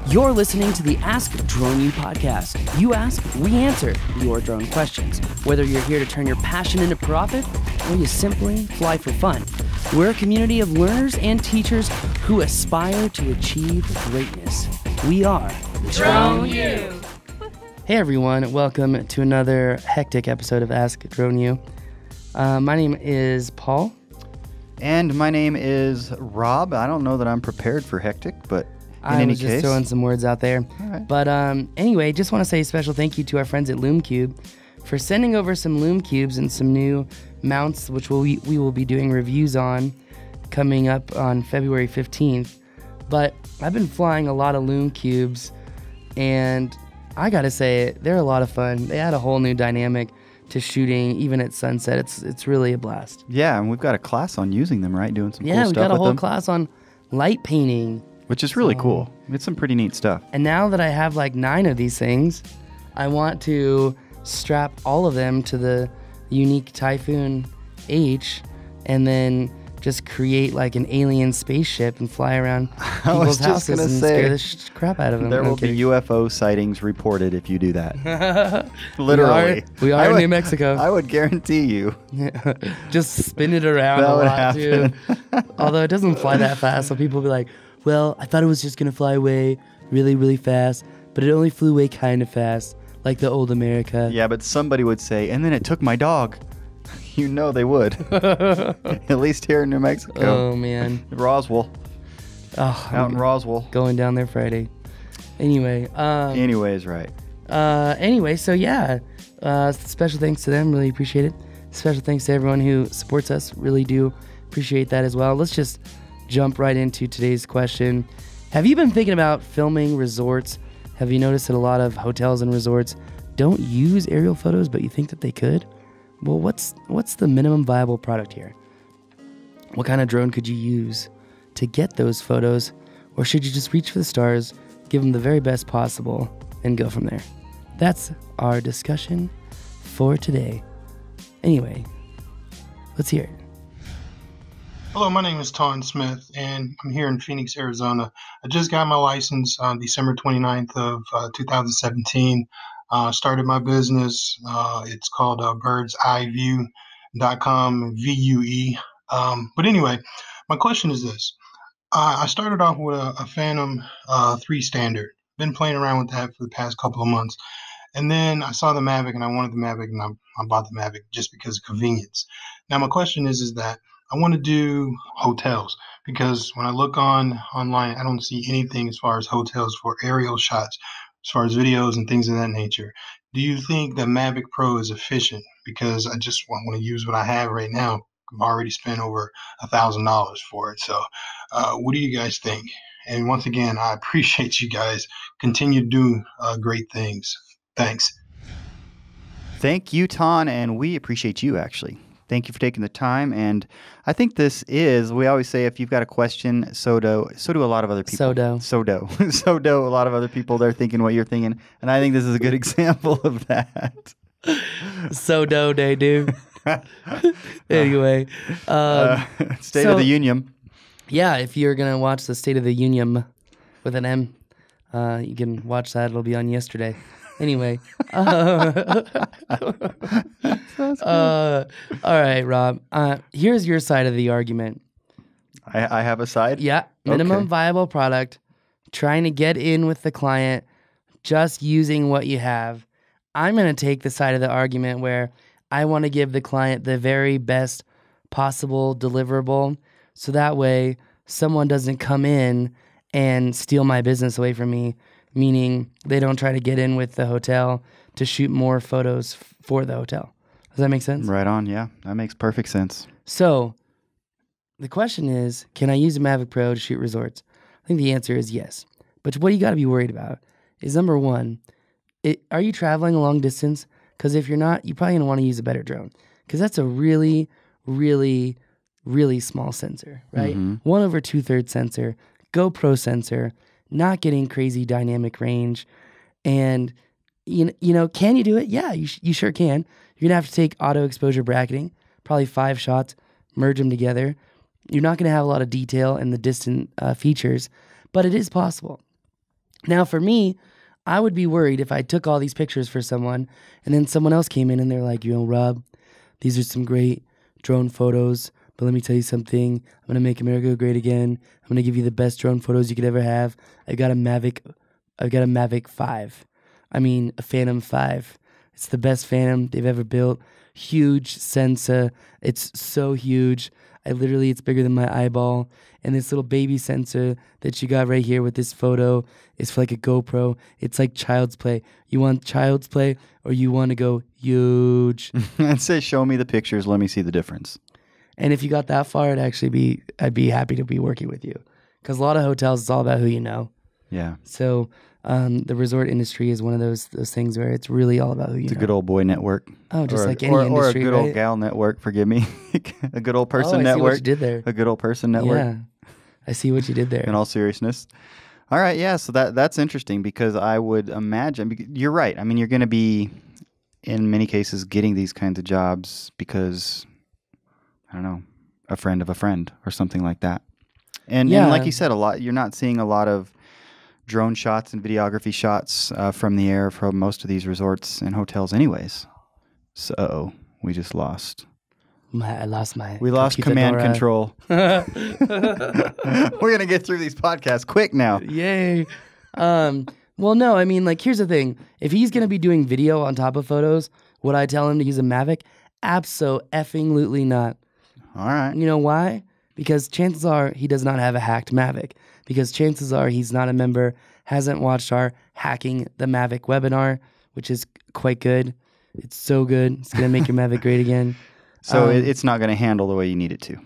You're listening to the Ask Drone U podcast. You ask, we answer your drone questions. Whether you're here to turn your passion into profit or you simply fly for fun, we're a community of learners and teachers who aspire to achieve greatness. We are Drone U. Hey everyone, welcome to another hectic episode of Ask Drone U. My name is Paul. And my name is Rob. I don't know that I'm prepared for hectic, but I was just throwing some words out there. All right. But anyway, just want to say a special thank you to our friends at LoomCube for sending over some Loom Cubes and some new mounts, which we will be doing reviews on coming up on February 15th. But I've been flying a lot of Loom Cubes, and I gotta say, they're a lot of fun. They add a whole new dynamic to shooting, even at sunset. It's really a blast. Yeah, and we've got a class on using them, right? Doing some cool stuff with them. Yeah, we've got a whole class on light painting. Which is really cool. It's some pretty neat stuff. And now that I have like 9 of these things, I want to strap all of them to the unique Typhoon H and then just create like an alien spaceship and fly around people's houses and scare the crap out of them. There will be UFO sightings reported if you do that. Literally. We are in New Mexico. I would guarantee you. Just spin it around That a would lot happen. too. Although it doesn't fly that fast, so people will be like, well, I thought it was just going to fly away really, really fast, but it only flew away kind of fast, like the old America. Yeah, but somebody would say, and then it took my dog. You know they would. At least here in New Mexico. Oh, man. Roswell. Out in Roswell. Going down there Friday. Anyway. Anyways, right. Anyway, so yeah. Special thanks to them. Really appreciate it. Special thanks to everyone who supports us. Really do appreciate that as well. Let's just jump right into today's question. Have you been thinking about filming resorts? Have you noticed that a lot of hotels and resorts don't use aerial photos, but you think that they could? Well, what's the minimum viable product here? What kind of drone could you use to get those photos? Or should you just reach for the stars, give them the very best possible, and go from there? That's our discussion for today. Anyway, let's hear it. Hello, my name is Ton Smith, and I'm here in Phoenix, Arizona. I just got my license on December 29th of 2017. Started my business. It's called birdseyeView.com, VUE. But anyway, my question is this. I started off with a Phantom 3 Standard. Been playing around with that for the past couple of months. And then I saw the Mavic, and I wanted the Mavic, and I bought the Mavic just because of convenience. Now, my question is that I want to do hotels because when I look online, I don't see anything as far as hotels for aerial shots, as far as videos and things of that nature. Do you think the Mavic Pro is efficient? Because I just want to use what I have right now. I've already spent over $1,000 for it. So what do you guys think? And once again, I appreciate you guys. Continue to do great things. Thanks. Thank you, Ton, and we appreciate you, actually. Thank you for taking the time, and I think this is, we always say if you've got a question, so do a lot of other people. So do a lot of other people. They're thinking what you're thinking, and I think this is a good example of that. So do they do. Anyway. State of the Union. Yeah, if you're going to watch the State of the Union with an M, you can watch that. It'll be on yesterday. Anyway. All right, Rob. Here's your side of the argument. I have a side? Yeah. Minimum viable product. Trying to get in with the client. Just using what you have. I'm going to take the side of the argument where I want to give the client the very best possible deliverable. So that way someone doesn't come in and steal my business away from me. Meaning they don't try to get in with the hotel to shoot more photos for the hotel. Does that make sense? Right on, yeah. That makes perfect sense. So the question is, can I use a Mavic Pro to shoot resorts? I think the answer is yes. But what you got to be worried about is, number one, are you traveling a long distance? Because if you're not, you're probably going to want to use a better drone. Because that's a really, really, really small sensor, right? 1/2 sensor, GoPro sensor, not getting crazy dynamic range. And, you know, can you do it? Yeah, you sure can. You're going to have to take auto exposure bracketing, probably 5 shots, merge them together. You're not going to have a lot of detail in the distant features, but it is possible. Now, for me, I would be worried if I took all these pictures for someone and then someone else came in and they're like, Rob, these are some great drone photos, but let me tell you something. I'm going to make America great again. I'm going to give you the best drone photos you could ever have. I've got a Mavic 5. I mean, a Phantom 5. It's the best Phantom they've ever built. Huge sensor. It's so huge. It's bigger than my eyeball. And this little baby sensor that you got right here with this photo is for like a GoPro. It's like child's play. You want child's play or you want to go huge? And say, show me the pictures. Let me see the difference. And if you got that far, I'd be happy to be working with you. Because a lot of hotels, it's all about who you know. Yeah. So the resort industry is one of those things where it's really all about who you know. It's a good old boy network. Oh, just like any industry, or a good old gal network, forgive me. A good old person network. I see what you did there. A good old person network. Yeah, I see what you did there. In all seriousness. All right, yeah, so that's interesting because I would imagine, you're right. I mean, you're going to be, in many cases, getting these kinds of jobs because, I don't know, a friend of a friend or something like that. And like you said, you're not seeing a lot of drone shots and videography shots from the air from most of these resorts and hotels anyways. So we just lost. We lost command control. We're going to get through these podcasts quick now. Yay. Well, no, I mean, like, here's the thing. If he's going to be doing video on top of photos, would I tell him to use a Mavic? Abso-effing-lutely not. All right. You know why? Because chances are he does not have a hacked Mavic. Because chances are he's not a member, hasn't watched our Hacking the Mavic webinar, which is quite good. It's so good. It's going to make your Mavic great again. So it's not going to handle the way you need it to.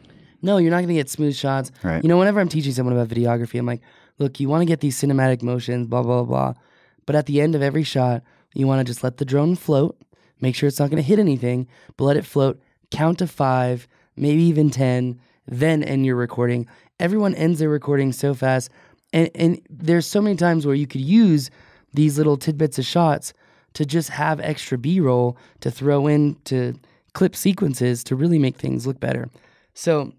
No, you're not going to get smooth shots. Right. You know, whenever I'm teaching someone about videography, I'm like, look, you want to get these cinematic motions, blah, blah, blah. But at the end of every shot, you want to just let the drone float. Make sure it's not going to hit anything, but let it float. Count to 5, maybe even 10, then end your recording. Everyone ends their recording so fast. And there's so many times where you could use these little tidbits of shots to just have extra B-roll to throw in to clip sequences to really make things look better. So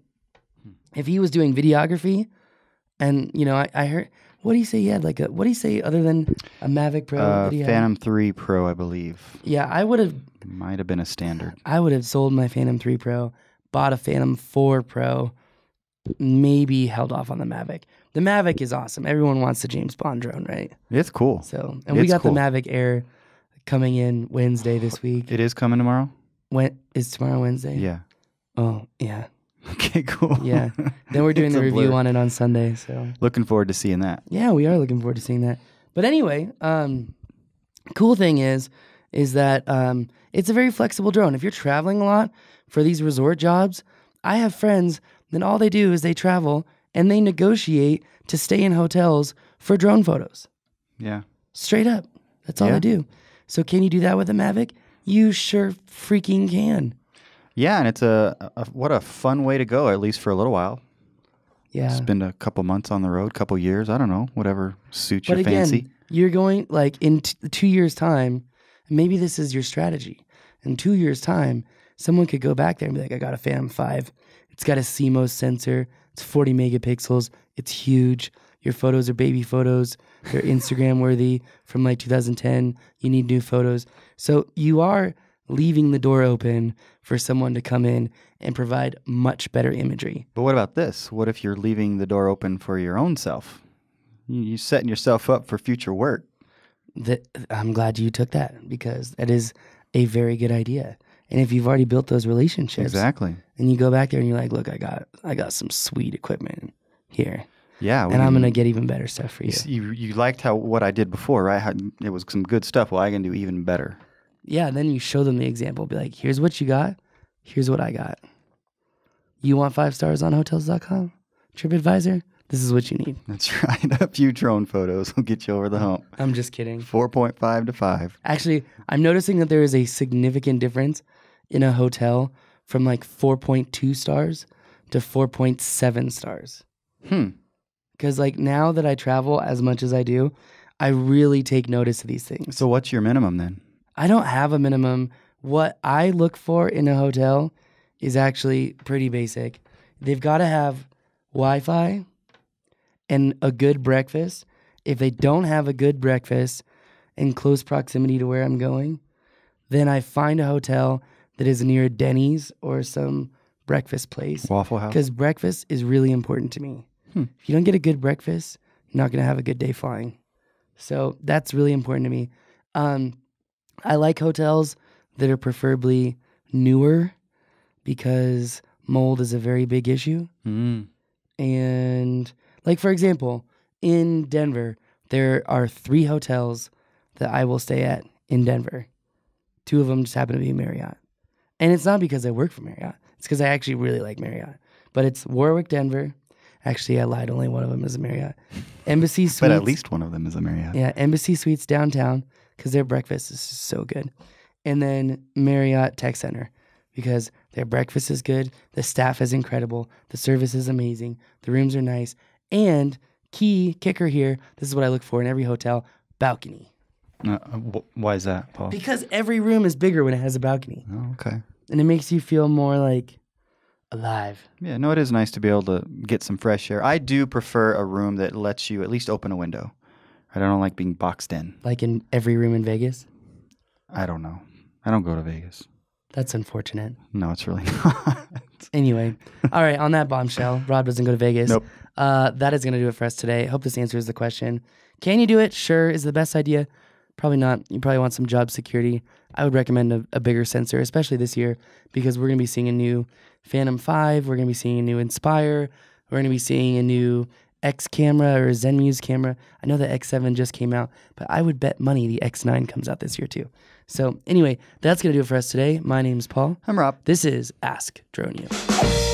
if he was doing videography and, I heard, what do you say he had? What do you say other than a Mavic Pro? Phantom 3 Pro, I believe. Yeah, I would have. Might have been a standard. I would have sold my Phantom 3 Pro, bought a Phantom 4 Pro, maybe held off on the Mavic. The Mavic is awesome. Everyone wants the James Bond drone, right? It's cool. So, and we got the Mavic Air coming in Wednesday this week. It is coming tomorrow? Is tomorrow Wednesday? Yeah. Oh, yeah. Okay, cool. Yeah. Then we're doing the review on it on Sunday. So looking forward to seeing that. Yeah, we are looking forward to seeing that. But anyway, cool thing is that it's a very flexible drone. If you're traveling a lot for these resort jobs, I have friends, then all they do is they travel and they negotiate to stay in hotels for drone photos. Yeah. Straight up. That's all they do. So can you do that with a Mavic? You sure freaking can. Yeah, and it's what a fun way to go, at least for a little while. Yeah. Spend a couple months on the road, couple years, I don't know, whatever suits your again, fancy. You're going, like, in 2 years' time, maybe this is your strategy. In 2 years' time, someone could go back there and be like, I got a Phantom 5. It's got a CMOS sensor. It's 40 megapixels. It's huge. Your photos are baby photos. They're Instagram worthy from like 2010. You need new photos. So you are leaving the door open for someone to come in and provide much better imagery. But what about this? What if you're leaving the door open for your own self? You're setting yourself up for future work. I'm glad you took that because that is a very good idea. And if you've already built those relationships, exactly, and you go back there and you're like, look, I got some sweet equipment here. Yeah, and I'm gonna get even better stuff for you. You liked what I did before, right? It was some good stuff. Well, I can do even better. Yeah, and then you show them the example. Be like, here's what you got. Here's what I got. You want 5 stars on Hotels.com? TripAdvisor? This is what you need. That's right. A few drone photos will get you over the hump. I'm just kidding. 4.5 to 5. Actually, I'm noticing that there is a significant difference in a hotel from like 4.2 stars to 4.7 stars. Because like now that I travel as much as I do, I really take notice of these things. So what's your minimum then? I don't have a minimum. What I look for in a hotel is actually pretty basic. They've got to have Wi-Fi and a good breakfast If they don't have a good breakfast in close proximity to where I'm going, then I find a hotel that is near a Denny's or some breakfast place. Waffle House. Because breakfast is really important to me. If you don't get a good breakfast, you're not going to have a good day flying. So that's really important to me. I like hotels that are preferably newer because mold is a very big issue. And like, for example, in Denver, there are 3 hotels that I will stay at in Denver. 2 of them just happen to be Marriott. And it's not because I work for Marriott. It's because I actually really like Marriott. But it's Warwick, Denver. Actually, I lied. Only one of them is a Marriott. Embassy Suites. But at least one of them is a Marriott. Yeah, Embassy Suites downtown because their breakfast is so good. And then Marriott Tech Center because their breakfast is good, the staff is incredible, the service is amazing, the rooms are nice, and key kicker here, this is what I look for in every hotel, balcony. Why is that, Paul? Because every room is bigger when it has a balcony. Oh, okay. And it makes you feel more like alive. Yeah, no, it is nice to be able to get some fresh air. I do prefer a room that lets you at least open a window. I don't like being boxed in. Like in every room in Vegas? I don't know. I don't go to Vegas. That's unfortunate. No, it's really not. Anyway, all right, on that bombshell, Rob doesn't go to Vegas. Nope. That is going to do it for us today. Hope this answers the question. Can you do it? Sure. Is it the best idea? Probably not. You probably want some job security. I would recommend a bigger sensor, especially this year, because we're going to be seeing a new Phantom 5. We're going to be seeing a new Inspire. We're going to be seeing a new X camera or Zenmuse camera. I know the X7 just came out, but I would bet money the X9 comes out this year too. So anyway, that's going to do it for us today. My name's Paul. I'm Rob. This is Ask Drone U.